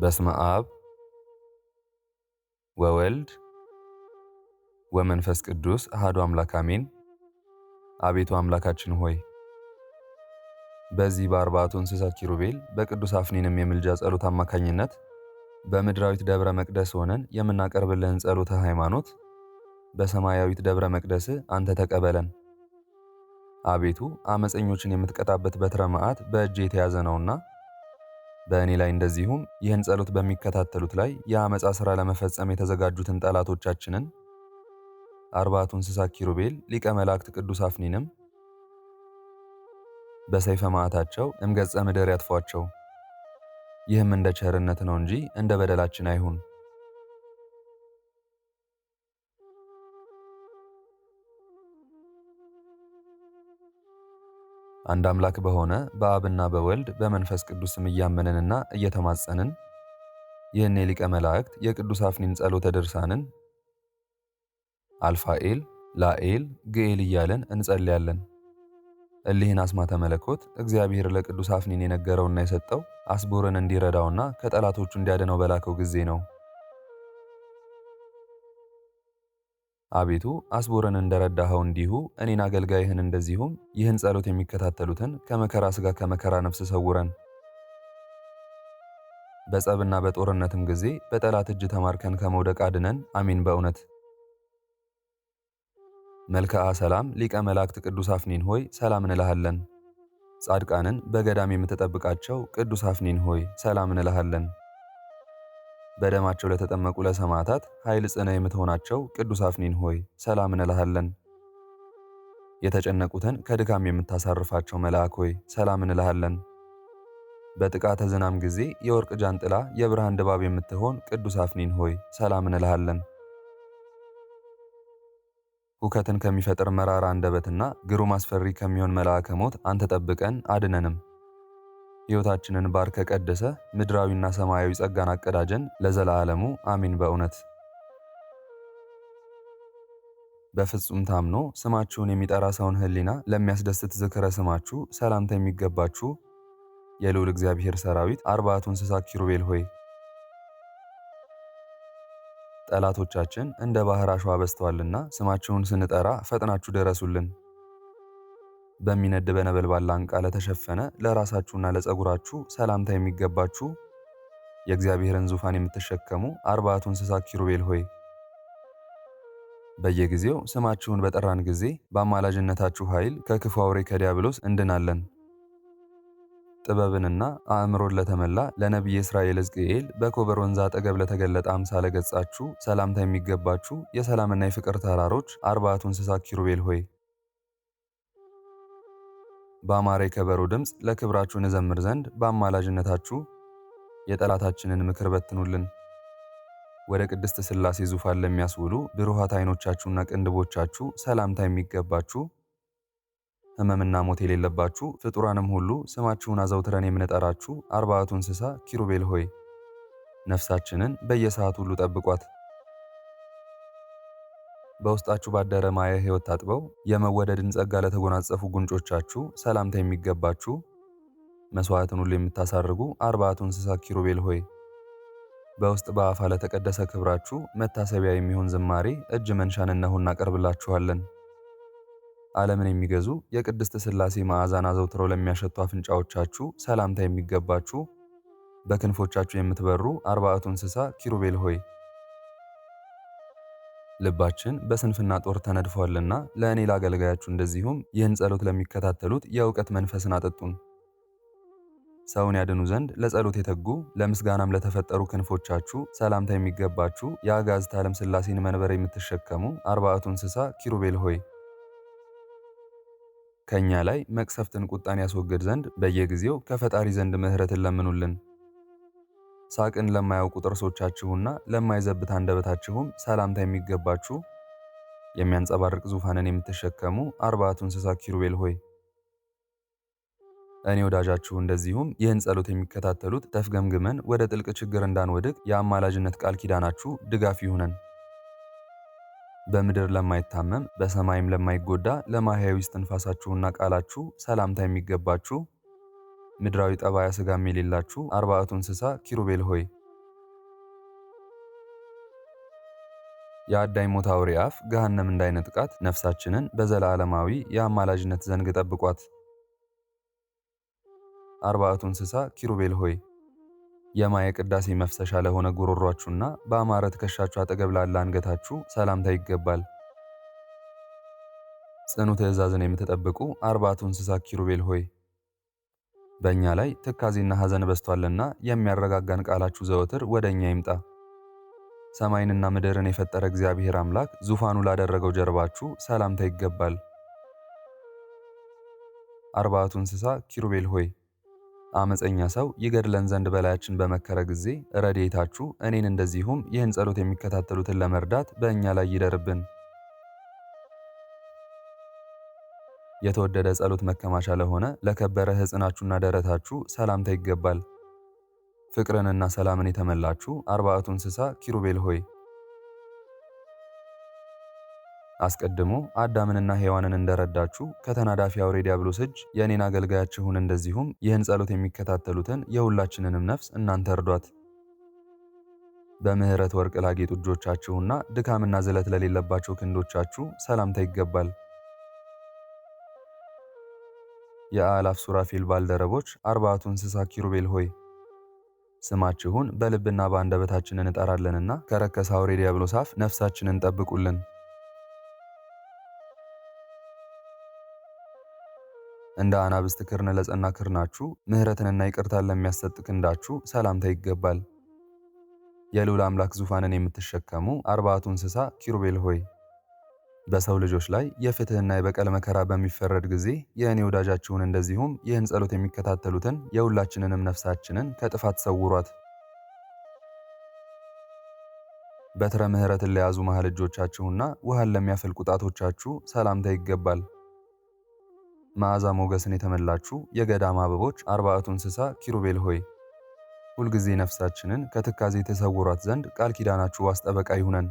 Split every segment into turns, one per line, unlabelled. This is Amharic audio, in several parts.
በስመ አብ ወወልድ ወመንፈስ ቅዱስ አሐዱ አምላክ አሜን። አቤቱ አምላካችን ሆይ በዚህ በአርባዕቱ እንስሳ ኪሩቤል በቅዱስ አፍኒንም የምልጃ ጸሎት አማካኝነት በምድራዊት ደብረ መቅደስ ሆነን የምናቀርብልህን ጸሎተ ሃይማኖት በሰማያዊት ደብረ መቅደስ አንተ ተቀበለን። አቤቱ አመፀኞችን የምትቀጣበት በትረ መዓት በእጅ የተያዘ ነውና በእኔ ላይ እንደዚሁም ይህን ጸሎት በሚከታተሉት ላይ የአመፃ ሥራ ለመፈጸም የተዘጋጁትን ጠላቶቻችንን አርባዕቱ እንስሳ ኪሩቤል ሊቀ መላእክት ቅዱስ አፍኒንም በሰይፈ መዓታቸው እምገጸ ምድር ያጥፏቸው። ይህም እንደ ቸርነት ነው እንጂ እንደ በደላችን አይሁን። አንድ አምላክ በሆነ በአብና በወልድ በመንፈስ ቅዱስ ስም እያመንንና እየተማጸንን ይህን የሊቀ መላእክት የቅዱስ አፍኒን ጸሎተ ድርሳንን አልፋኤል ላኤል ግኤል እያለን እንጸልያለን። እሊህን አስማተ መለኮት እግዚአብሔር ለቅዱስ አፍኒን የነገረውና የሰጠው አስቦርን እንዲረዳውና ከጠላቶቹ እንዲያድነው በላከው ጊዜ ነው። አቤቱ አስቦርን እንደረዳኸው እንዲሁ እኔን አገልጋይህን እንደዚሁም ይህን ጸሎት የሚከታተሉትን ከመከራ ሥጋ ከመከራ ነፍስ ሰውረን። በጸብና በጦርነትም ጊዜ በጠላት እጅ ተማርከን ከመውደቅ አድነን። አሜን። በእውነት መልክዓ ሰላም ሊቀ መላእክት ቅዱስ አፍኒን ሆይ ሰላም እንልሃለን። ጻድቃንን በገዳም የምትጠብቃቸው ቅዱስ አፍኒን ሆይ ሰላም እንልሃለን። በደማቸው ለተጠመቁ ለሰማዕታት ኃይል ጽና የምትሆናቸው ቅዱስ አፍኒን ሆይ ሰላም እንልሃለን። የተጨነቁትን ከድካም የምታሳርፋቸው መልአክ ሆይ ሰላም እንልሃለን። በጥቃተ ዝናም ጊዜ የወርቅ ጃንጥላ የብርሃን ድባብ የምትሆን ቅዱስ አፍኒን ሆይ ሰላም እንልሃለን። ሁከትን ከሚፈጥር መራራ አንደበትና ግሩም አስፈሪ ከሚሆን መልአከ ሞት አንተ ጠብቀን አድነንም። ሕይወታችንን ባርከ ቀደሰ ምድራዊና ሰማያዊ ጸጋን አቀዳጀን ለዘላለሙ አሜን። በእውነት በፍጹም ታምኖ ስማችሁን የሚጠራ ሰውን ሕሊና ለሚያስደስት ዝክረ ስማችሁ ሰላምታ የሚገባችሁ የልዑል እግዚአብሔር ሰራዊት አርባዕቱ እንስሳ ኪሩቤል ሆይ ጠላቶቻችን እንደ ባህር አሸዋ በዝተዋልና ስማችሁን ስንጠራ ፈጥናችሁ ድረሱልን። በሚነድ በነበልባል ላንቃ ለተሸፈነ ለራሳችሁና ለጸጉራችሁ ሰላምታ የሚገባችሁ የእግዚአብሔርን ዙፋን የምትሸከሙ አርባዕቱ እንስሳ ኪሩቤል ሆይ በየጊዜው ስማችሁን በጠራን ጊዜ በአማላጅነታችሁ ኃይል ከክፉ አውሬ ከዲያብሎስ እንድናለን። ጥበብንና አእምሮን ለተመላ ለነቢይ እስራኤል ሕዝቅኤል በኮበር ወንዝ አጠገብ ለተገለጠ አምሳለ ገጻችሁ ሰላምታ የሚገባችሁ የሰላምና የፍቅር ተራሮች አርባዕቱ እንስሳ ኪሩቤል ሆይ በአማረ የከበሮ ድምፅ ለክብራችሁ እንዘምር ዘንድ በአማላጅነታችሁ የጠላታችንን ምክር በትኑልን። ወደ ቅድስት ሥላሴ ዙፋን ለሚያስውሉ ብሩሃት ዓይኖቻችሁና ቅንድቦቻችሁ ሰላምታ የሚገባችሁ ሕመምና ሞት የሌለባችሁ ፍጡራንም ሁሉ ስማችሁን አዘውትረን የምንጠራችሁ አርባዕቱ እንስሳ ኪሩቤል ሆይ ነፍሳችንን በየሰዓቱ ሁሉ ጠብቋት። በውስጣችሁ ባደረ ማየ ሕይወት ታጥበው የመወደድን ጸጋ ለተጎናጸፉ ጉንጮቻችሁ ሰላምታ የሚገባችሁ መሥዋዕትን ሁሉ የምታሳርጉ አርባዕቱ እንስሳ ኪሩቤል ሆይ በውስጥ በአፋ ለተቀደሰ ክብራችሁ መታሰቢያ የሚሆን ዝማሬ እጅ መንሻን እነሆ እናቀርብላችኋለን። ዓለምን የሚገዙ የቅድስት ሥላሴ መዓዛን አዘውትረው ለሚያሸቱ አፍንጫዎቻችሁ ሰላምታ የሚገባችሁ በክንፎቻችሁ የምትበሩ አርባዕቱ እንስሳ ኪሩቤል ሆይ ልባችን በስንፍና ጦር ተነድፏልና ለእኔ ላገልጋያችሁ እንደዚሁም ይህን ጸሎት ለሚከታተሉት የእውቀት መንፈስን አጠጡን። ሰውን ያድኑ ዘንድ ለጸሎት የተጉ ለምስጋናም ለተፈጠሩ ክንፎቻችሁ ሰላምታ የሚገባችሁ የአጋዕዝተ ዓለም ሥላሴን መንበር የምትሸከሙ አርባዕቱ እንስሳ ኪሩቤል ሆይ ከእኛ ላይ መቅሰፍትን ቁጣን ያስወግድ ዘንድ በየጊዜው ከፈጣሪ ዘንድ ምሕረትን ለምኑልን። ሳቅን ለማያውቁ ጥርሶቻችሁና ለማይዘብት አንደበታችሁም ሰላምታ የሚገባችሁ የሚያንጸባርቅ ዙፋንን የምትሸከሙ አርባዕቱ እንስሳ ኪሩቤል ሆይ እኔ ወዳጃችሁ እንደዚሁም ይህን ጸሎት የሚከታተሉት ተፍገምግመን ወደ ጥልቅ ችግር እንዳንወድቅ የአማላጅነት ቃል ኪዳናችሁ ድጋፍ ይሁነን። በምድር ለማይታመም በሰማይም ለማይጎዳ ለማሕያዊ እስትንፋሳችሁና ቃላችሁ ሰላምታ የሚገባችሁ ምድራዊ ጠባያ ሥጋም የሌላችሁ አርባዕቱ እንስሳ ኪሩቤል ሆይ የአዳኝ ሞት አውሬ አፍ ገሃነም እንዳይነጥቃት ነፍሳችንን በዘላለማዊ የአማላጅነት ዘንግ ጠብቋት። አርባዕቱ እንስሳ ኪሩቤል ሆይ የማየ ቅዳሴ መፍሰሻ ለሆነ ጉሮሯችሁና በአማረ ትከሻችሁ አጠገብ ላለ አንገታችሁ ሰላምታ ይገባል። ጽኑ ትእዛዝን የምትጠብቁ አርባዕቱ እንስሳ ኪሩቤል ሆይ በእኛ ላይ ትካዜና ሐዘን በስቷልና የሚያረጋጋን ቃላችሁ ዘወትር ወደ እኛ ይምጣ። ሰማይንና ምድርን የፈጠረ እግዚአብሔር አምላክ ዙፋኑ ላደረገው ጀርባችሁ ሰላምታ ይገባል። አርባዕቱ እንስሳ ኪሩቤል ሆይ አመፀኛ ሰው ይገድለን ዘንድ በላያችን በመከረ ጊዜ ረድኤታችሁ እኔን እንደዚሁም ይህን ጸሎት የሚከታተሉትን ለመርዳት በእኛ ላይ ይደርብን። የተወደደ ጸሎት መከማቻ ለሆነ ለከበረ ሕፅናችሁና ደረታችሁ ሰላምታ ይገባል። ፍቅርንና ሰላምን የተመላችሁ አርባዕቱ እንስሳ ኪሩቤል ሆይ አስቀድሞ አዳምንና ሔዋንን እንደረዳችሁ ከተናዳፊ አውሬ ዲያብሎስ እጅ የእኔን አገልጋያችሁን እንደዚሁም ይህን ጸሎት የሚከታተሉትን የሁላችንንም ነፍስ እናንተ እርዷት። በምሕረት ወርቅ ላጌጡ እጆቻችሁና ድካምና ዝለት ለሌለባቸው ክንዶቻችሁ ሰላምታ ይገባል። የአእላፍ ሱራፌል ባልደረቦች አርባዕቱ እንስሳ ኪሩቤል ሆይ ስማችሁን በልብና በአንደበታችን እንጠራለንና ከረከሰ አውሬ ዲያብሎስ አፍ ነፍሳችንን ጠብቁልን። እንደ አናብስት ክርን ለጸና ክርናችሁ ምሕረትንና ይቅርታን ለሚያሰጥ ክንዳችሁ ሰላምታ ይገባል። የልዑል አምላክ ዙፋንን የምትሸከሙ አርባዕቱ እንስሳ ኪሩቤል ሆይ በሰው ልጆች ላይ የፍትህና የበቀል መከራ በሚፈረድ ጊዜ የእኔ ወዳጃችሁን እንደዚሁም ይህን ጸሎት የሚከታተሉትን የሁላችንንም ነፍሳችንን ከጥፋት ሰውሯት። በትረ ምሕረትን ለያዙ መሃል እጆቻችሁና ውሃን ለሚያፈልቁ ጣቶቻችሁ ሰላምታ ይገባል። መዓዛ ሞገስን የተመላችሁ የገዳም አበቦች አርባዕቱ እንስሳ ኪሩቤል ሆይ ሁልጊዜ ነፍሳችንን ከትካዜ ተሰውሯት ዘንድ ቃል ኪዳናችሁ ዋስ ጠበቃ ይሁነን።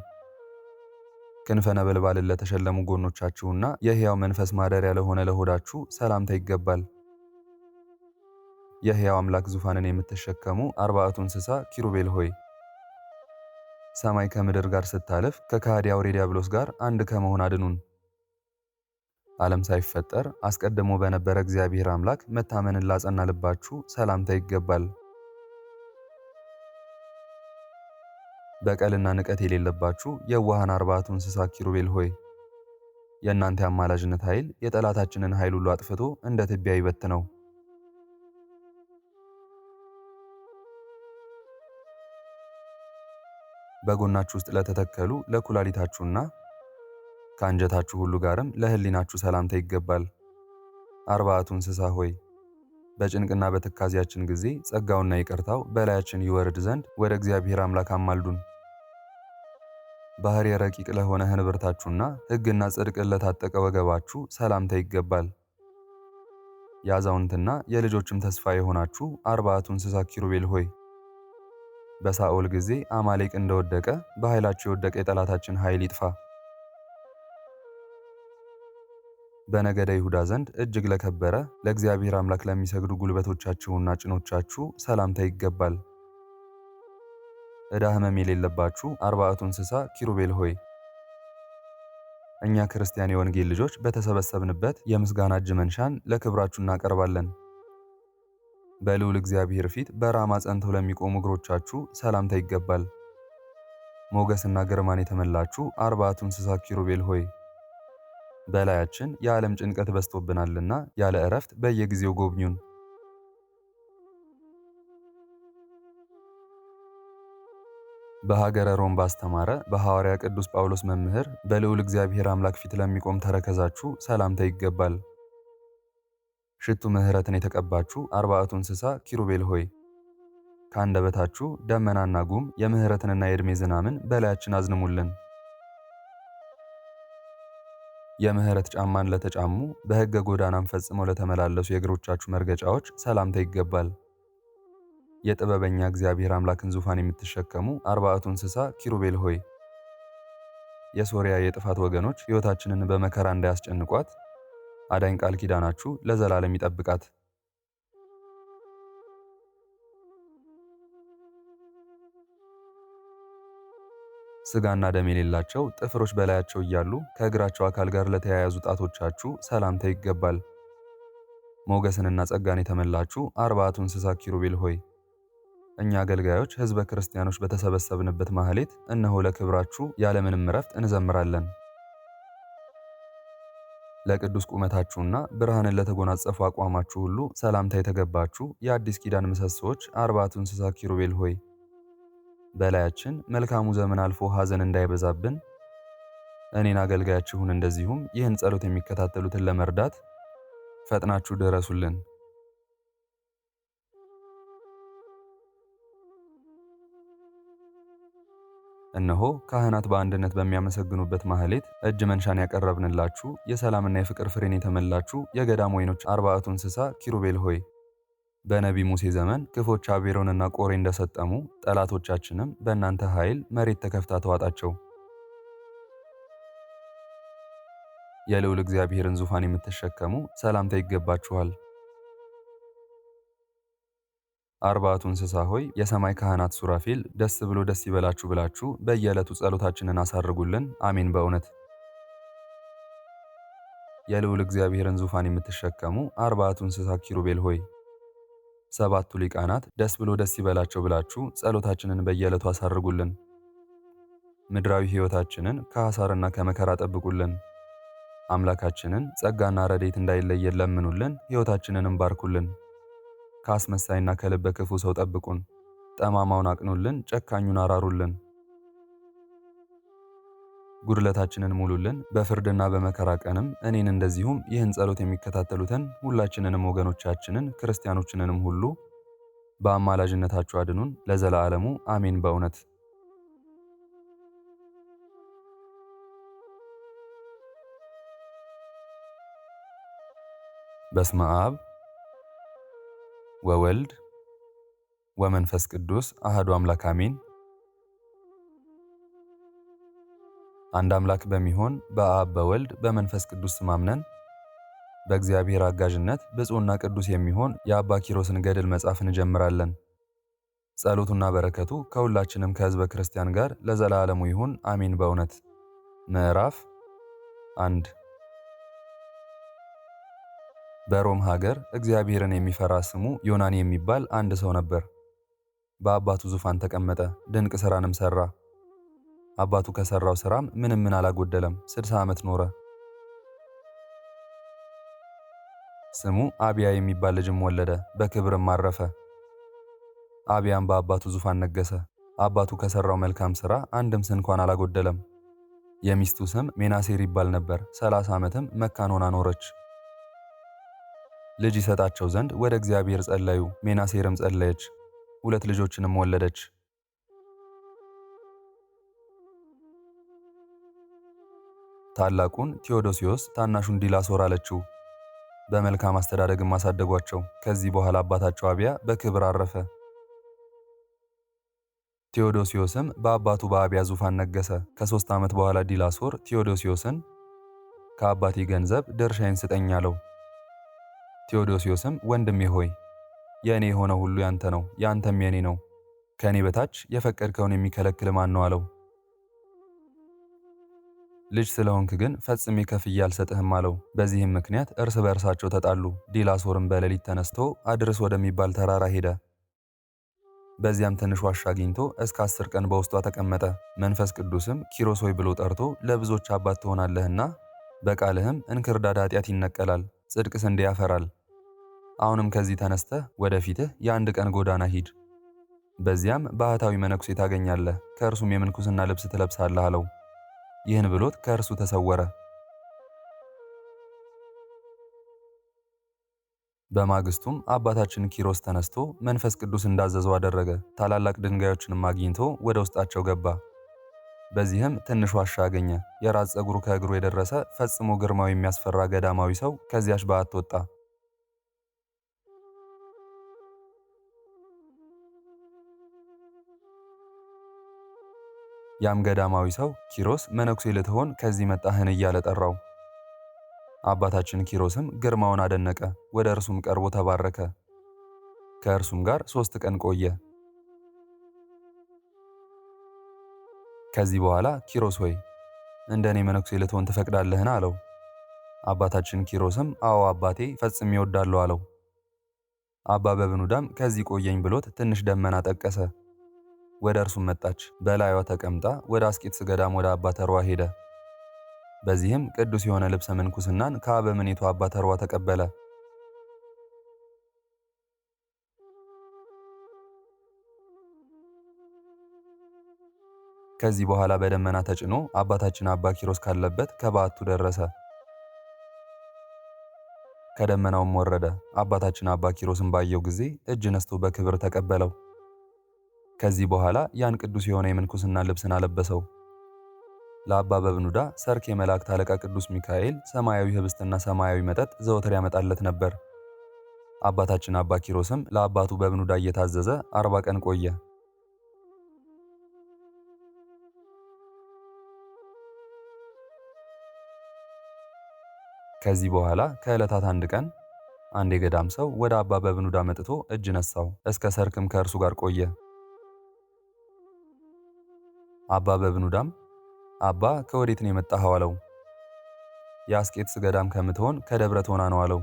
ክንፈ ነበልባልን ለተሸለሙ ጎኖቻችሁና የሕያው መንፈስ ማደሪያ ለሆነ ለሆዳችሁ ሰላምታ ይገባል። የሕያው አምላክ ዙፋንን የምትሸከሙ አርባዕቱ እንስሳ ኪሩቤል ሆይ ሰማይ ከምድር ጋር ስታልፍ ከከሃዲ አውሬ ዲያብሎስ ጋር አንድ ከመሆን አድኑን። ዓለም ሳይፈጠር አስቀድሞ በነበረ እግዚአብሔር አምላክ መታመንን ላጸና ልባችሁ ሰላምታ ይገባል። በቀልና ንቀት የሌለባችሁ የዋሃን አርባዕቱ እንስሳ ኪሩቤል ሆይ የእናንተ አማላጅነት ኃይል የጠላታችንን ኃይል ሁሉ አጥፍቶ እንደ ትቢያ ይበትነው። በጎናችሁ ውስጥ ለተተከሉ ለኩላሊታችሁና ከአንጀታችሁ ሁሉ ጋርም ለሕሊናችሁ ሰላምታ ይገባል። አርባዕቱ እንስሳ ሆይ በጭንቅና በትካዜያችን ጊዜ ጸጋውና ይቅርታው በላያችን ይወርድ ዘንድ ወደ እግዚአብሔር አምላክ አማልዱን። ባሕርየ ረቂቅ ለሆነ ህንብርታችሁና ሕግና ጽድቅን ለታጠቀ ወገባችሁ ሰላምታ ይገባል። የአዛውንትና የልጆችም ተስፋ የሆናችሁ አርባዕቱ እንስሳ ኪሩቤል ሆይ በሳኦል ጊዜ አማሌቅ እንደወደቀ በኃይላችሁ የወደቀ የጠላታችን ኃይል ይጥፋ። በነገደ ይሁዳ ዘንድ እጅግ ለከበረ ለእግዚአብሔር አምላክ ለሚሰግዱ ጉልበቶቻችሁና ጭኖቻችሁ ሰላምታ ይገባል። ዕዳ ሕመም የሌለባችሁ አርባዕቱ እንስሳ ኪሩቤል ሆይ እኛ ክርስቲያን የወንጌል ልጆች በተሰበሰብንበት የምስጋና እጅ መንሻን ለክብራችሁ እናቀርባለን። በልዑል እግዚአብሔር ፊት በራማ ጸንተው ለሚቆሙ እግሮቻችሁ ሰላምታ ይገባል። ሞገስና ግርማን የተመላችሁ አርባዕቱ እንስሳ ኪሩቤል ሆይ በላያችን የዓለም ጭንቀት በስቶብናልና ያለ እረፍት በየጊዜው ጎብኙን። በሀገረ ሮም ባስተማረ በሐዋርያ ቅዱስ ጳውሎስ መምህር በልዑል እግዚአብሔር አምላክ ፊት ለሚቆም ተረከዛችሁ ሰላምታ ይገባል። ሽቱ ምሕረትን የተቀባችሁ አርባዕቱ እንስሳ ኪሩቤል ሆይ ከአንደበታችሁ ደመናና ጉም የምሕረትንና የዕድሜ ዝናምን በላያችን አዝንሙልን። የምሕረት ጫማን ለተጫሙ በሕገ ጎዳናም ፈጽመው ለተመላለሱ የእግሮቻችሁ መርገጫዎች ሰላምታ ይገባል። የጥበበኛ እግዚአብሔር አምላክን ዙፋን የምትሸከሙ አርባዕቱ እንስሳ ኪሩቤል ሆይ የሶርያ የጥፋት ወገኖች ሕይወታችንን በመከራ እንዳያስጨንቋት አዳኝ ቃል ኪዳናችሁ ለዘላለም ይጠብቃት። ሥጋና ደም የሌላቸው ጥፍሮች በላያቸው እያሉ ከእግራቸው አካል ጋር ለተያያዙ ጣቶቻችሁ ሰላምታ ይገባል። ሞገስንና ጸጋን የተመላችሁ አርባዕቱ እንስሳ ኪሩቤል ሆይ እኛ አገልጋዮች ሕዝበ ክርስቲያኖች በተሰበሰብንበት ማህሌት እነሆ ለክብራችሁ ያለምንም እረፍት እንዘምራለን። ለቅዱስ ቁመታችሁና ብርሃንን ለተጎናጸፉ አቋማችሁ ሁሉ ሰላምታ የተገባችሁ የአዲስ ኪዳን ምሰሶዎች አርባዕቱ እንስሳ ኪሩቤል ሆይ በላያችን መልካሙ ዘመን አልፎ ሐዘን እንዳይበዛብን እኔን አገልጋያችሁን እንደዚሁም ይህን ጸሎት የሚከታተሉትን ለመርዳት ፈጥናችሁ ድረሱልን። እነሆ ካህናት በአንድነት በሚያመሰግኑበት ማህሌት እጅ መንሻን ያቀረብንላችሁ የሰላምና የፍቅር ፍሬን የተመላችሁ የገዳም ወይኖች አርባዕቱ እንስሳ ኪሩቤል ሆይ በነቢይ ሙሴ ዘመን ክፎች አቤሮንና ቆሬ እንደሰጠሙ ጠላቶቻችንም በእናንተ ኃይል መሬት ተከፍታ ተዋጣቸው። የልዑል እግዚአብሔርን ዙፋን የምትሸከሙ ሰላምታ ይገባችኋል። አርባዕቱ እንስሳ ሆይ የሰማይ ካህናት ሱራፌል ደስ ብሎ ደስ ይበላችሁ ብላችሁ በየዕለቱ ጸሎታችንን አሳርጉልን። አሜን። በእውነት የልዑል እግዚአብሔርን ዙፋን የምትሸከሙ አርባዕቱ እንስሳ ኪሩቤል ሆይ ሰባቱ ሊቃናት ደስ ብሎ ደስ ይበላቸው ብላችሁ ጸሎታችንን በየዕለቱ አሳርጉልን። ምድራዊ ሕይወታችንን ከሐሳርና ከመከራ ጠብቁልን። አምላካችንን ጸጋና ረድኤት እንዳይለየን ለምኑልን። ሕይወታችንንም ባርኩልን። ከአስመሳይና ከልበ ክፉ ሰው ጠብቁን። ጠማማውን አቅኑልን፣ ጨካኙን አራሩልን። ጉድለታችንን ሙሉልን። በፍርድና በመከራ ቀንም እኔን እንደዚሁም ይህን ጸሎት የሚከታተሉትን ሁላችንንም ወገኖቻችንን ክርስቲያኖችንንም ሁሉ በአማላጅነታችሁ አድኑን ለዘላለሙ አሜን። በእውነት በስመ አብ ወወልድ ወመንፈስ ቅዱስ አሐዱ አምላክ አሜን። አንድ አምላክ በሚሆን በአብ በወልድ በመንፈስ ቅዱስ ስም አምነን በእግዚአብሔር አጋዥነት ብፁዕና ቅዱስ የሚሆን የአባ ኪሮስን ገድል መጽሐፍ እንጀምራለን። ጸሎቱና በረከቱ ከሁላችንም ከሕዝበ ክርስቲያን ጋር ለዘላለሙ ይሁን አሜን። በእውነት ምዕራፍ 1 በሮም ሀገር እግዚአብሔርን የሚፈራ ስሙ ዮናኒ የሚባል አንድ ሰው ነበር። በአባቱ ዙፋን ተቀመጠ፣ ድንቅ ሥራንም ሠራ። አባቱ ከሠራው ሥራም ምንም አላጎደለም። 60 ዓመት ኖረ። ስሙ አብያ የሚባል ልጅም ወለደ፣ በክብርም አረፈ። አብያም በአባቱ ዙፋን ነገሠ። አባቱ ከሠራው መልካም ሥራ አንድም ስንኳን አላጎደለም። የሚስቱ ስም ሜናሴር ይባል ነበር። 30 ዓመትም መካን ሆና ኖረች። ልጅ ይሰጣቸው ዘንድ ወደ እግዚአብሔር ጸለዩ። ሜናሴርም ጸለየች፣ 2 ልጆችንም ወለደች። ታላቁን ቴዎዶሲዮስ ታናሹን ዲላሶር አለችው። በመልካም አስተዳደግም አሳደጓቸው። ከዚህ በኋላ አባታቸው አብያ በክብር አረፈ። ቴዎዶሲዮስም በአባቱ በአብያ ዙፋን ነገሠ። ከ3 ዓመት በኋላ ዲላሶር ቴዎዶሲዮስን ከአባቴ ገንዘብ ድርሻዬን ስጠኝ አለው። ቴዎዶሲዮስም ወንድሜ ሆይ የእኔ የሆነ ሁሉ ያንተ ነው፣ ያንተም የኔ ነው። ከእኔ በታች የፈቀድከውን የሚከለክል ማን ነው አለው። ልጅ ስለሆንክ ግን ፈጽሜ ከፍዬ አልሰጥህም አለው። በዚህም ምክንያት እርስ በእርሳቸው ተጣሉ። ዲላሶርም በሌሊት ተነስቶ አድርስ ወደሚባል ተራራ ሄደ። በዚያም ትንሽ ዋሻ አግኝቶ እስከ 10 ቀን በውስጧ ተቀመጠ። መንፈስ ቅዱስም ኪሮስ ሆይ ብሎ ጠርቶ ለብዙዎች አባት ትሆናለህና በቃልህም እንክርዳድ ኃጢአት ይነቀላል፣ ጽድቅ ስንዴ ያፈራል። አሁንም ከዚህ ተነስተህ ወደፊትህ የአንድ ቀን ጎዳና ሂድ። በዚያም ባህታዊ መነኩሴ ታገኛለህ፣ ከእርሱም የምንኩስና ልብስ ትለብሳለህ አለው። ይህን ብሎት ከእርሱ ተሰወረ። በማግስቱም አባታችን ኪሮስ ተነስቶ መንፈስ ቅዱስ እንዳዘዘው አደረገ። ታላላቅ ድንጋዮችንም አግኝቶ ወደ ውስጣቸው ገባ። በዚህም ትንሽ ዋሻ አገኘ። የራስ ፀጉሩ ከእግሩ የደረሰ ፈጽሞ ግርማው የሚያስፈራ ገዳማዊ ሰው ከዚያች በዓት ወጣ። ያም ገዳማዊ ሰው ኪሮስ መነኩሴ ልትሆን ከዚህ መጣህን እያለ ጠራው። አባታችን ኪሮስም ግርማውን አደነቀ። ወደ እርሱም ቀርቦ ተባረከ። ከእርሱም ጋር 3 ቀን ቆየ። ከዚህ በኋላ ኪሮስ ሆይ እንደ እኔ መነኩሴ ልትሆን ትፈቅዳለህን? አለው። አባታችን ኪሮስም አዎ አባቴ ፈጽሜ እወዳለሁ አለው። አባ በብኑዳም ከዚህ ቆየኝ ብሎት ትንሽ ደመና ጠቀሰ። ወደ እርሱም መጣች። በላዩዋ ተቀምጣ ወደ አስቄጥስ ገዳም ወደ አባ ተርዋ ሄደ። በዚህም ቅዱስ የሆነ ልብሰ ምንኩስናን ከአበምኔቱ አባ ተርዋ ተቀበለ። ከዚህ በኋላ በደመና ተጭኖ አባታችን አባ ኪሮስ ካለበት ከበዓቱ ደረሰ። ከደመናውም ወረደ። አባታችን አባ ኪሮስን ባየው ጊዜ እጅ ነስቶ በክብር ተቀበለው። ከዚህ በኋላ ያን ቅዱስ የሆነ የምንኩስና ልብስን አለበሰው። ለአባ በብኑዳ ሰርክ የመላእክት አለቃ ቅዱስ ሚካኤል ሰማያዊ ህብስትና ሰማያዊ መጠጥ ዘወትር ያመጣለት ነበር። አባታችን አባ ኪሮስም ለአባቱ በብኑዳ እየታዘዘ 40 ቀን ቆየ። ከዚህ በኋላ ከዕለታት አንድ ቀን አንድ የገዳም ሰው ወደ አባ በብኑዳ መጥቶ እጅ ነሳው። እስከ ሰርክም ከእርሱ ጋር ቆየ። አባ በብኑዳም አባ ከወዴት ነው የመጣኸው? አለው። የአስቄጥስ ገዳም ከምትሆን ከደብረ ቶና ነው አለው።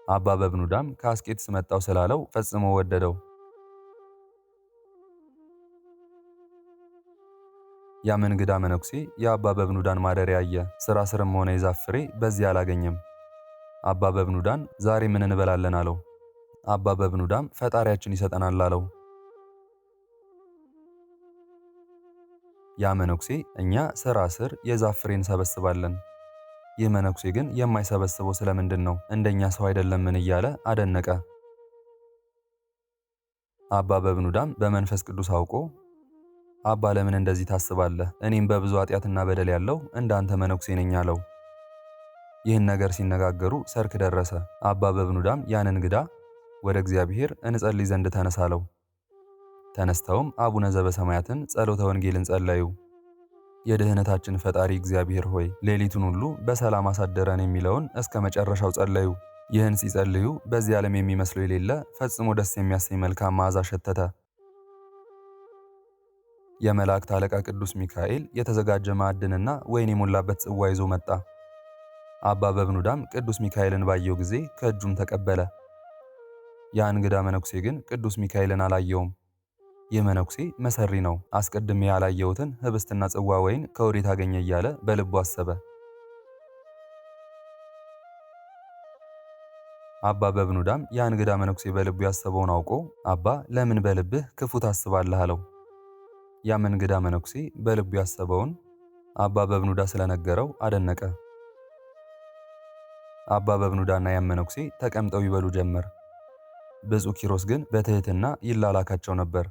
አባ በብኑዳም ከአስቄጥስ መጣው ስላለው ፈጽሞ ወደደው። ያም እንግዳ መነኩሴ የአባ በብኑዳን ማደሪያ አየ። ስራ ስርም ሆነ የዛፍ ፍሬ በዚያ አላገኘም። አባ በብኑዳን ዛሬ ምን እንበላለን አለው። አባ በብኑዳም ፈጣሪያችን ይሰጠናል አለው። ያ መነኩሴ እኛ ስራ ስር የዛፍ ፍሬ እንሰበስባለን፣ ይህ መነኩሴ ግን የማይሰበስበው ስለምንድን ነው? እንደኛ ሰው አይደለምን? እያለ አደነቀ። አባ በብኑዳም በመንፈስ ቅዱስ አውቆ አባ ለምን እንደዚህ ታስባለህ? እኔም በብዙ ኃጢአትና በደል ያለው እንዳንተ መነኩሴ ነኝ አለው። ይህን ነገር ሲነጋገሩ ሰርክ ደረሰ። አባ በብኑዳም ያን እንግዳ ወደ እግዚአብሔር እንጸልይ ዘንድ ተነሳ አለው። ተነስተውም አቡነ ዘበሰማያትን ጸሎተ ወንጌልን ጸለዩ። የድህነታችን ፈጣሪ እግዚአብሔር ሆይ ሌሊቱን ሁሉ በሰላም አሳደረን የሚለውን እስከ መጨረሻው ጸለዩ። ይህን ሲጸልዩ በዚህ ዓለም የሚመስለው የሌለ ፈጽሞ ደስ የሚያሰኝ መልካም መዓዛ ሸተተ። የመላእክት አለቃ ቅዱስ ሚካኤል የተዘጋጀ ማዕድንና ወይን የሞላበት ጽዋ ይዞ መጣ። አባ በብኑዳም ቅዱስ ሚካኤልን ባየው ጊዜ ከእጁም ተቀበለ። ያ እንግዳ መነኩሴ ግን ቅዱስ ሚካኤልን አላየውም። ይህ መነኩሴ መሰሪ ነው፣ አስቀድሜ ያላየሁትን ህብስትና ጽዋ ወይን ከወዴት አገኘ እያለ በልቡ አሰበ። አባ በብኑዳም ያ እንግዳ መነኩሴ በልቡ ያሰበውን አውቆ አባ ለምን በልብህ ክፉ ታስባለህ? አለው። ያም እንግዳ መነኩሴ በልቡ ያሰበውን አባ በብኑዳ ስለነገረው አደነቀ። አባ በብኑዳና ያም መነኩሴ ተቀምጠው ይበሉ ጀመር። ብፁዕ ኪሮስ ግን በትህትና ይላላካቸው ነበር።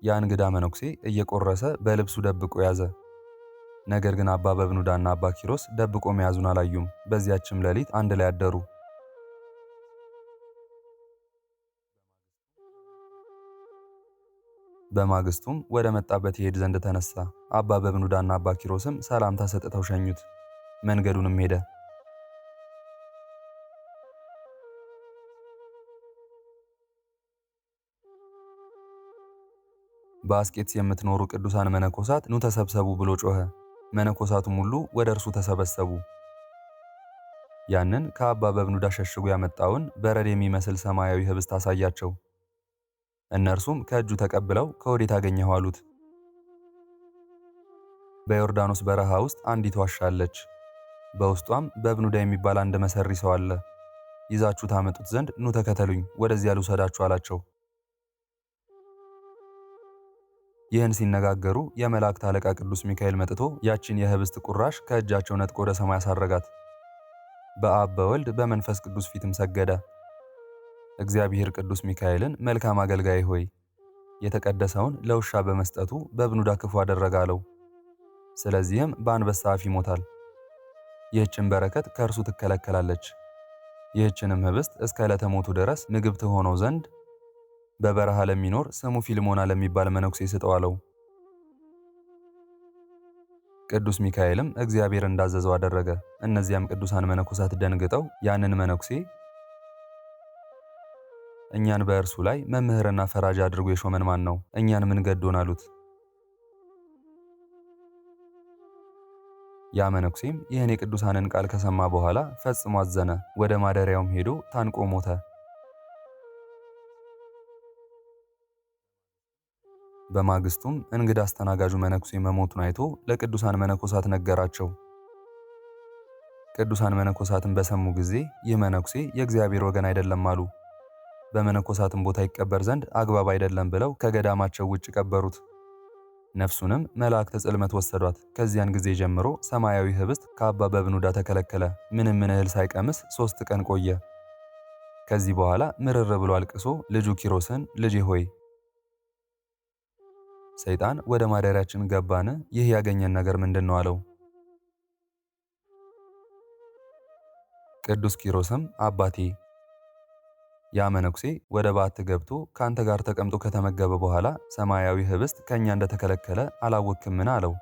ያ እንግዳ መነኩሴ እየቆረሰ በልብሱ ደብቆ ያዘ። ነገር ግን አባ በብኑዳና አባ ኪሮስ ደብቆ መያዙን አላዩም። በዚያችም ሌሊት አንድ ላይ አደሩ። በማግስቱም ወደ መጣበት ይሄድ ዘንድ ተነሳ። አባ በብኑዳና አባ ኪሮስም ሰላምታ ሰጥተው ሸኙት። መንገዱንም ሄደ። በአስቄጥስ የምትኖሩ ቅዱሳን መነኮሳት ኑ ተሰብሰቡ ብሎ ጮኸ። መነኮሳቱም ሁሉ ወደ እርሱ ተሰበሰቡ። ያንን ከአባ በብኑዳ ሸሽጎ ያመጣውን በረድ የሚመስል ሰማያዊ ህብስት አሳያቸው። እነርሱም ከእጁ ተቀብለው ከወዴት አገኘኸው አሉት። በዮርዳኖስ በረሃ ውስጥ አንዲት ዋሻ አለች። በውስጧም በብኑዳ የሚባል አንድ መሰሪ ሰው አለ። ይዛችሁ ታመጡት ዘንድ ኑ ተከተሉኝ፣ ወደዚያ ልውሰዳችሁ አላቸው። ይህን ሲነጋገሩ የመላእክት አለቃ ቅዱስ ሚካኤል መጥቶ ያችን የህብስት ቁራሽ ከእጃቸው ነጥቆ ወደ ሰማይ አሳረጋት። በአብ በወልድ በመንፈስ ቅዱስ ፊትም ሰገደ። እግዚአብሔር ቅዱስ ሚካኤልን መልካም አገልጋይ ሆይ የተቀደሰውን ለውሻ በመስጠቱ በብኑዳ ክፉ አደረገ አለው። ስለዚህም በአንበሳ አፍ ይሞታል። ይህችን በረከት ከእርሱ ትከለከላለች። ይህችንም ህብስት እስከ ዕለተ ሞቱ ድረስ ምግብ ትሆነው ዘንድ በበረሃ ለሚኖር ስሙ ፊልሞና ለሚባል መነኩሴ ስጠው አለው። ቅዱስ ሚካኤልም እግዚአብሔር እንዳዘዘው አደረገ። እነዚያም ቅዱሳን መነኮሳት ደንግጠው ያንን መነኩሴ እኛን በእርሱ ላይ መምህርና ፈራጅ አድርጎ የሾመን ማን ነው? እኛን ምን ገዶን አሉት። ያ መነኩሴም ይህን የቅዱሳንን ቃል ከሰማ በኋላ ፈጽሞ አዘነ። ወደ ማደሪያውም ሄዶ ታንቆ ሞተ። በማግስቱም እንግዳ አስተናጋጁ መነኩሴ መሞቱን አይቶ ለቅዱሳን መነኮሳት ነገራቸው። ቅዱሳን መነኮሳትን በሰሙ ጊዜ ይህ መነኩሴ የእግዚአብሔር ወገን አይደለም አሉ። በመነኮሳትም ቦታ ይቀበር ዘንድ አግባብ አይደለም ብለው ከገዳማቸው ውጭ ቀበሩት። ነፍሱንም መላእክተ ጽልመት ወሰዷት። ከዚያን ጊዜ ጀምሮ ሰማያዊ ህብስት ከአባ በብኑዳ ተከለከለ። ምንም እህል ሳይቀምስ 3 ቀን ቆየ። ከዚህ በኋላ ምርር ብሎ አልቅሶ ልጁ ኪሮስን ልጄ ሆይ ሰይጣን ወደ ማደሪያችን ገባን፣ ይህ ያገኘን ነገር ምንድን ነው አለው። ቅዱስ ኪሮስም አባቴ ያ መነኩሴ ወደ ባት ገብቶ ካንተ ጋር ተቀምጦ ከተመገበ በኋላ ሰማያዊ ህብስት ከኛ እንደተከለከለ አላወክምን አለው።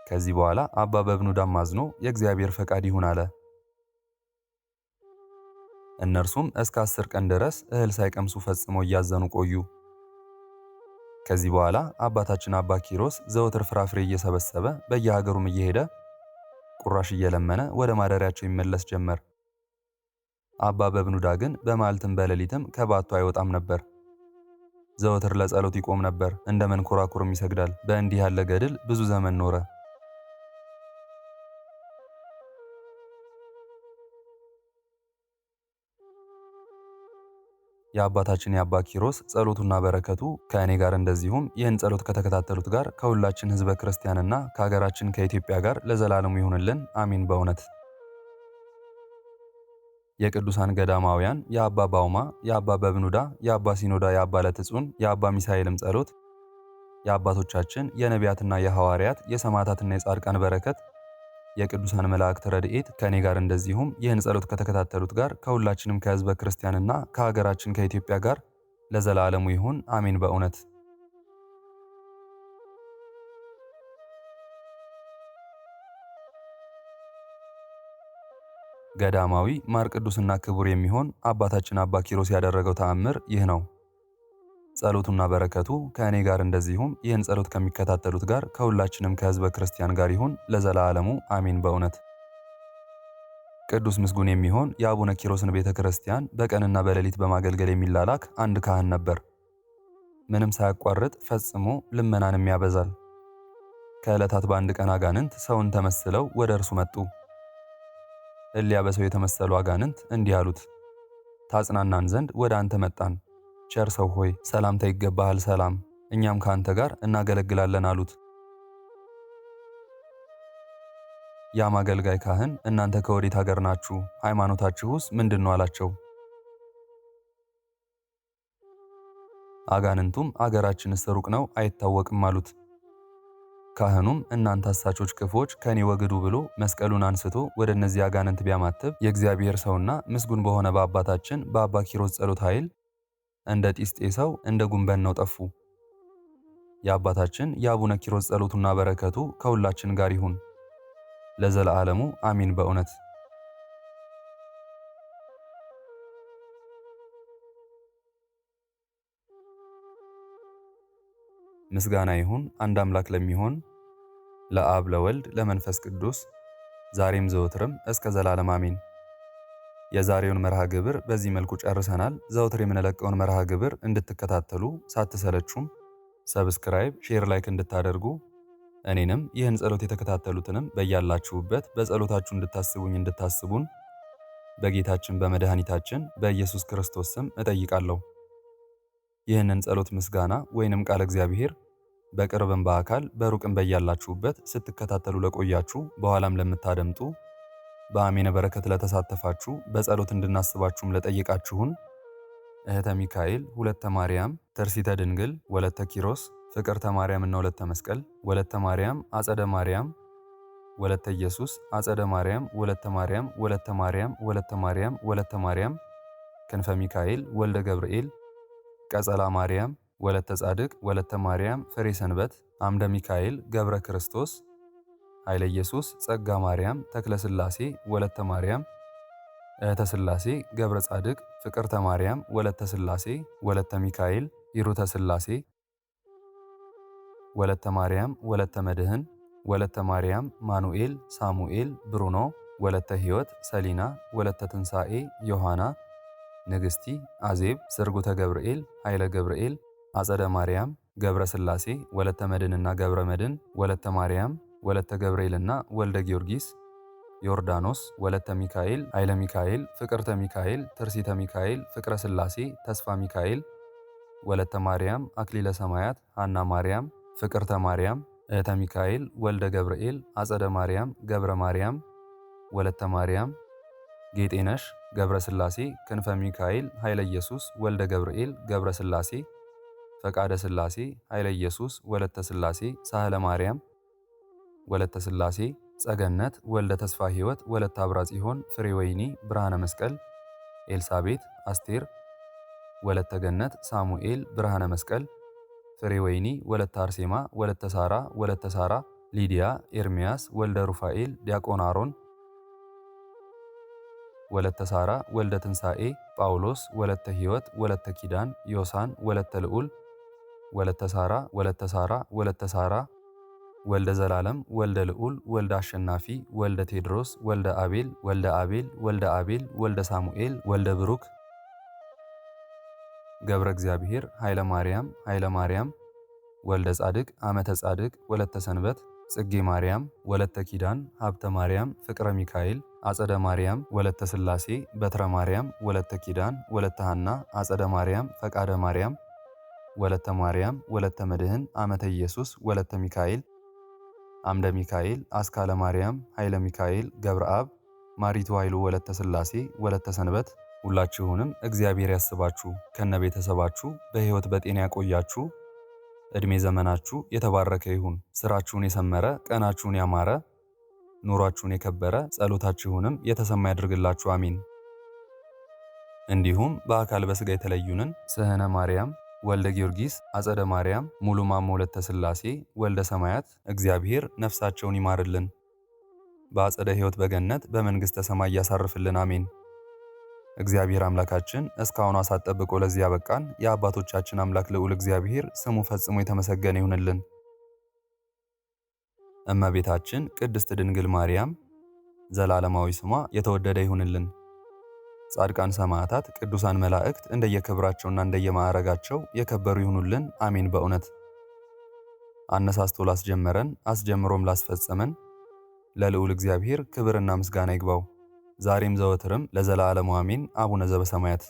ከዚህ በኋላ አባ በብኑዳም አዝኖ የእግዚአብሔር ፈቃድ ይሁን አለ። እነርሱም እስከ 10 ቀን ድረስ እህል ሳይቀምሱ ፈጽመው እያዘኑ ቆዩ። ከዚህ በኋላ አባታችን አባ ኪሮስ ዘወትር ፍራፍሬ እየሰበሰበ በየሀገሩም እየሄደ ቁራሽ እየለመነ ወደ ማደሪያቸው ይመለስ ጀመር። አባ በብኑዳ ግን በመዓልትም በሌሊትም ከባቱ አይወጣም ነበር። ዘወትር ለጸሎት ይቆም ነበር፣ እንደ መንኮራኩርም ይሰግዳል። በእንዲህ ያለ ገድል ብዙ ዘመን ኖረ። የአባታችን የአባ ኪሮስ ጸሎቱና በረከቱ ከእኔ ጋር እንደዚሁም ይህን ጸሎት ከተከታተሉት ጋር ከሁላችን ሕዝበ ክርስቲያንና ከሀገራችን ከኢትዮጵያ ጋር ለዘላለሙ ይሁንልን፣ አሚን። በእውነት የቅዱሳን ገዳማውያን የአባ ባውማ፣ የአባ በብኑዳ፣ የአባ ሲኖዳ፣ የአባ ለትጹን፣ የአባ ሚሳኤልም ጸሎት የአባቶቻችን የነቢያትና የሐዋርያት የሰማዕታትና የጻድቃን በረከት የቅዱሳን መላእክት ረድኤት ከእኔ ጋር እንደዚሁም ይህን ጸሎት ከተከታተሉት ጋር ከሁላችንም ከሕዝበ ክርስቲያንና ከሀገራችን ከኢትዮጵያ ጋር ለዘላለሙ ይሁን አሜን። በእውነት ገዳማዊ ማር ቅዱስና ክቡር የሚሆን አባታችን አባ ኪሮስ ያደረገው ተአምር ይህ ነው። ጸሎቱና በረከቱ ከእኔ ጋር እንደዚሁም ይህን ጸሎት ከሚከታተሉት ጋር ከሁላችንም ከሕዝበ ክርስቲያን ጋር ይሁን ለዘላለሙ አሜን። በእውነት ቅዱስ ምስጉን የሚሆን የአቡነ ኪሮስን ቤተ ክርስቲያን በቀንና በሌሊት በማገልገል የሚላላክ አንድ ካህን ነበር። ምንም ሳያቋርጥ ፈጽሞ ልመናንም ያበዛል። ከዕለታት በአንድ ቀን አጋንንት ሰውን ተመስለው ወደ እርሱ መጡ። እሊያ በሰው የተመሰሉ አጋንንት እንዲህ አሉት፣ ታጽናናን ዘንድ ወደ አንተ መጣን። ቸር ሰው ሆይ ሰላምታ ይገባሃል፣ ሰላም፣ እኛም ከአንተ ጋር እናገለግላለን አሉት። ያም አገልጋይ ካህን እናንተ ከወዴት ሀገር ናችሁ? ሃይማኖታችሁስ ምንድን ነው አላቸው። አጋንንቱም አገራችንስ ሩቅ ነው አይታወቅም አሉት። ካህኑም እናንተ አሳቾች ክፎች ከኔ ወግዱ ብሎ መስቀሉን አንስቶ ወደ እነዚህ አጋንንት ቢያማትብ የእግዚአብሔር ሰውና ምስጉን በሆነ በአባታችን በአባ ኪሮስ ጸሎት ኃይል እንደ ጢስ ጤሰው እንደ ጉንበን ነው ጠፉ። የአባታችን የአቡነ ኪሮስ ጸሎቱና በረከቱ ከሁላችን ጋር ይሁን ለዘለዓለሙ አሚን። በእውነት ምስጋና ይሁን አንድ አምላክ ለሚሆን ለአብ ለወልድ ለመንፈስ ቅዱስ ዛሬም ዘወትርም እስከ ዘላለም አሜን። የዛሬውን መርሃ ግብር በዚህ መልኩ ጨርሰናል። ዘወትር የምንለቀውን መርሃ ግብር እንድትከታተሉ ሳትሰለቹም ሰብስክራይብ፣ ሼር፣ ላይክ እንድታደርጉ እኔንም ይህን ጸሎት የተከታተሉትንም በያላችሁበት በጸሎታችሁ እንድታስቡኝ እንድታስቡን በጌታችን በመድኃኒታችን በኢየሱስ ክርስቶስ ስም እጠይቃለሁ። ይህንን ጸሎት ምስጋና ወይንም ቃል እግዚአብሔር በቅርብም በአካል በሩቅም በያላችሁበት ስትከታተሉ ለቆያችሁ በኋላም ለምታደምጡ በአሜነ በረከት ለተሳተፋችሁ በጸሎት እንድናስባችሁም ለጠየቃችሁን እህተ ሚካኤል፣ ሁለተ ማርያም፣ ተርሲተ ድንግል፣ ወለተ ኪሮስ፣ ፍቅርተ ማርያም እና ወለተ መስቀል፣ ወለተ ማርያም፣ አጸደ ማርያም፣ ወለተ ኢየሱስ፣ አጸደ ማርያም፣ ወለተ ማርያም፣ ወለተ ማርያም፣ ወለተ ማርያም፣ ወለተ ማርያም፣ ክንፈ ሚካኤል፣ ወልደ ገብርኤል፣ ቀጸላ ማርያም፣ ወለተ ጻድቅ፣ ወለተ ማርያም፣ ፍሬ ሰንበት፣ አምደ ሚካኤል፣ ገብረ ክርስቶስ፣ ኃይለ ኢየሱስ፣ ጸጋ ማርያም፣ ተክለ ሥላሴ፣ ወለተ ማርያም፣ እህተ ሥላሴ ገብረ ጻድቅ ፍቅርተ ማርያም ወለተ ሥላሴ ወለተ ሚካኤል ሂሩተ ሥላሴ ወለተ ማርያም ወለተ መድህን ወለተ ማርያም ማኑኤል ሳሙኤል ብሩኖ ወለተ ሕይወት ሰሊና ወለተ ትንሣኤ ዮሐና ንግሥቲ አዜብ ስርጉተ ገብርኤል ኃይለ ገብርኤል አጸደ ማርያም ገብረ ሥላሴ ወለተ መድንና ገብረ መድን ወለተ ማርያም ወለተ ገብርኤልና ወልደ ጊዮርጊስ ዮርዳኖስ ወለተ ሚካኤል ኃይለ ሚካኤል ፍቅርተ ሚካኤል ትርሲተ ሚካኤል ፍቅረ ሥላሴ ተስፋ ሚካኤል ወለተ ማርያም አክሊለ ሰማያት ሐና ማርያም ፍቅርተ ማርያም እህተ ሚካኤል ወልደ ገብርኤል አጸደ ማርያም ገብረ ማርያም ወለተ ማርያም ጌጤነሽ ገብረ ሥላሴ ክንፈ ሚካኤል ኃይለ ኢየሱስ ወልደ ገብርኤል ገብረ ሥላሴ ፈቃደ ሥላሴ ኃይለ ኢየሱስ ወለተ ሥላሴ ሳህለ ማርያም ወለተ ሥላሴ ጸገነት ወልደ ተስፋ ሕይወት ወለተ አብራ ጽዮን ፍሬ ወይኒ ብርሃነ መስቀል ኤልሳቤት አስቴር ወለተ ገነት ሳሙኤል ብርሃነ መስቀል ፍሬ ወይኒ ወለተ አርሴማ ወለተ ሳራ ወለተ ሳራ ሊዲያ ኤርሚያስ ወልደ ሩፋኤል ዲያቆን አሮን ወለተ ሳራ ወልደ ትንሣኤ ጳውሎስ ወለተ ሕይወት ወለተ ኪዳን ዮሳን ወለተ ልዑል ወለተ ሳራ ወለተ ሳራ ወለተ ሳራ ወልደ ዘላለም ወልደ ልዑል ወልደ አሸናፊ ወልደ ቴድሮስ ወልደ አቤል ወልደ አቤል ወልደ አቤል ወልደ ሳሙኤል ወልደ ብሩክ ገብረ እግዚአብሔር ኃይለ ማርያም ወልደ ጻድቅ አመተ ጻድቅ ወለተ ሰንበት ጽጌ ማርያም ወለተ ኪዳን ሀብተ ማርያም ፍቅረ ሚካኤል አጸደ ማርያም ወለተ ሥላሴ በትረ ማርያም ወለተ ኪዳን ወለተ ሐና አጸደ ማርያም ፈቃደ ማርያም ወለተ ማርያም ወለተ መድህን አመተ ኢየሱስ ወለተ ሚካኤል አምደ ሚካኤል አስካለ ማርያም ኃይለ ሚካኤል ገብረ አብ ማሪቱ ኃይሉ ወለተ ሥላሴ ወለተ ሰንበት ሁላችሁንም እግዚአብሔር ያስባችሁ ከነ ቤተሰባችሁ በሕይወት በጤና ያቆያችሁ። ዕድሜ ዘመናችሁ የተባረከ ይሁን። ስራችሁን የሰመረ ቀናችሁን ያማረ ኑሯችሁን የከበረ ጸሎታችሁንም የተሰማ ያድርግላችሁ አሜን። እንዲሁም በአካል በሥጋ የተለዩንን ስህነ ማርያም ወልደ ጊዮርጊስ አጸደ ማርያም ሙሉ ማሞ ወለተ ሥላሴ ወልደ ሰማያት እግዚአብሔር ነፍሳቸውን ይማርልን፣ በአጸደ ሕይወት በገነት በመንግሥተ ሰማይ ያሳርፍልን አሜን። እግዚአብሔር አምላካችን እስካሁን ሰዓት ጠብቆ ለዚህ ያበቃን የአባቶቻችን አምላክ ልዑል እግዚአብሔር ስሙ ፈጽሞ የተመሰገነ ይሁንልን። እመቤታችን ቅድስት ድንግል ማርያም ዘላለማዊ ስሟ የተወደደ ይሁንልን። ጻድቃን ሰማዕታት፣ ቅዱሳን መላእክት እንደየክብራቸውና እንደየማዕረጋቸው የከበሩ ይሁኑልን አሜን። በእውነት አነሳስቶ ላስጀመረን አስጀምሮም ላስፈጸመን ለልዑል እግዚአብሔር ክብርና ምስጋና ይግባው ዛሬም ዘወትርም ለዘላለሙ አሜን። አቡነ ዘበሰማያት